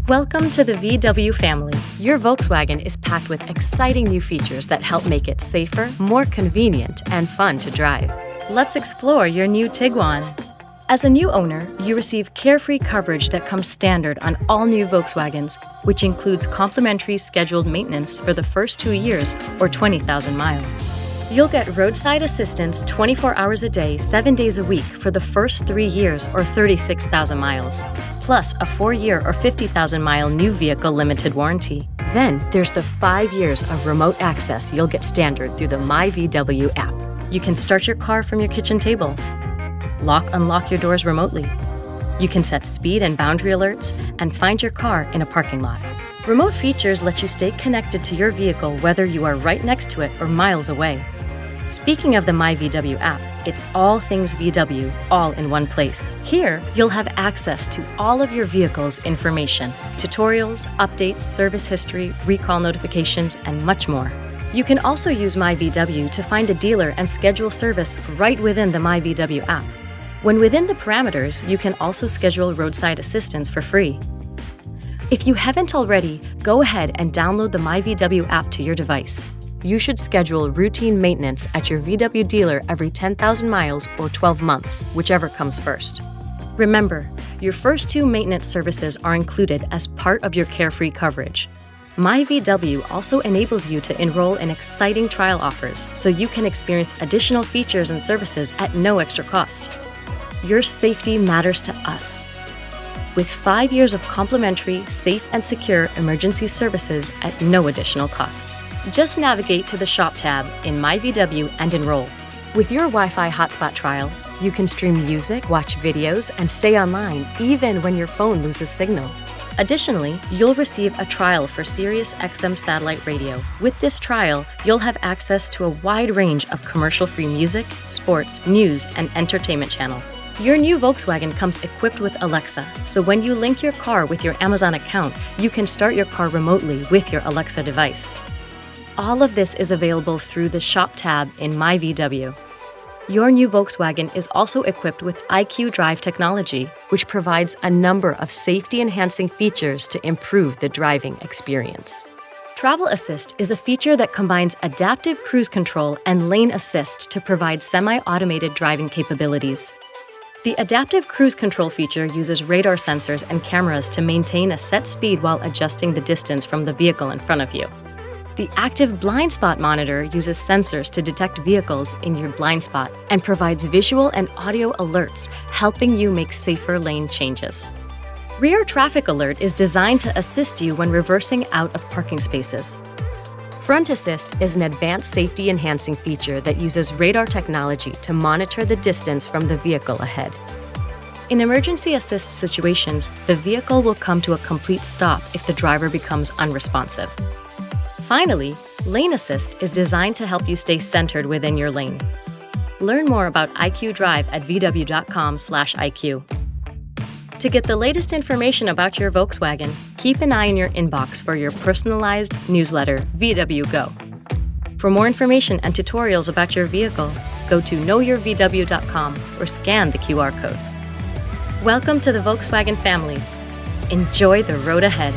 Welcome to the VW family. Your Volkswagen is packed with exciting new features that help make it safer, more convenient, and fun to drive. Let's explore your new Tiguan. As a new owner, you receive carefree coverage that comes standard on all new Volkswagens, which includes complimentary scheduled maintenance for the first 2 years or 20,000 miles. You'll get roadside assistance 24 hours a day, 7 days a week for the first 3 years or 36,000 miles, plus a 4-year or 50,000-mile new vehicle limited warranty. Then there's the 5 years of remote access you'll get standard through the MyVW app. You can start your car from your kitchen table, unlock your doors remotely. You can set speed and boundary alerts and find your car in a parking lot. Remote features let you stay connected to your vehicle whether you are right next to it or miles away. Speaking of the MyVW app, it's all things VW, all in one place. Here, you'll have access to all of your vehicle's information, tutorials, updates, service history, recall notifications, and much more. You can also use MyVW to find a dealer and schedule service right within the MyVW app. When within the parameters, you can also schedule roadside assistance for free. If you haven't already, go ahead and download the MyVW app to your device. You should schedule routine maintenance at your VW dealer every 10,000 miles or 12 months, whichever comes first. Remember, your first 2 maintenance services are included as part of your carefree coverage. MyVW also enables you to enroll in exciting trial offers so you can experience additional features and services at no extra cost. Your safety matters to us. With 5 years of complimentary, safe and secure emergency services at no additional cost. Just navigate to the Shop tab in MyVW and enroll. With your Wi-Fi hotspot trial, you can stream music, watch videos, and stay online even when your phone loses signal. Additionally, you'll receive a trial for Sirius XM satellite radio. With this trial, you'll have access to a wide range of commercial-free music, sports, news, and entertainment channels. Your new Volkswagen comes equipped with Alexa, so when you link your car with your Amazon account, you can start your car remotely with your Alexa device. All of this is available through the Shop tab in MyVW. Your new Volkswagen is also equipped with IQ Drive technology, which provides a number of safety-enhancing features to improve the driving experience. Travel Assist is a feature that combines adaptive cruise control and lane assist to provide semi-automated driving capabilities. The adaptive cruise control feature uses radar sensors and cameras to maintain a set speed while adjusting the distance from the vehicle in front of you. The active blind spot monitor uses sensors to detect vehicles in your blind spot and provides visual and audio alerts, helping you make safer lane changes. Rear Traffic Alert is designed to assist you when reversing out of parking spaces. Front Assist is an advanced safety-enhancing feature that uses radar technology to monitor the distance from the vehicle ahead. In emergency assist situations, the vehicle will come to a complete stop if the driver becomes unresponsive. Finally, Lane Assist is designed to help you stay centered within your lane. Learn more about IQ Drive at vw.com/IQ. To get the latest information about your Volkswagen, keep an eye in your inbox for your personalized newsletter, VW Go. For more information and tutorials about your vehicle, go to knowyourvw.com or scan the QR code. Welcome to the Volkswagen family. Enjoy the road ahead.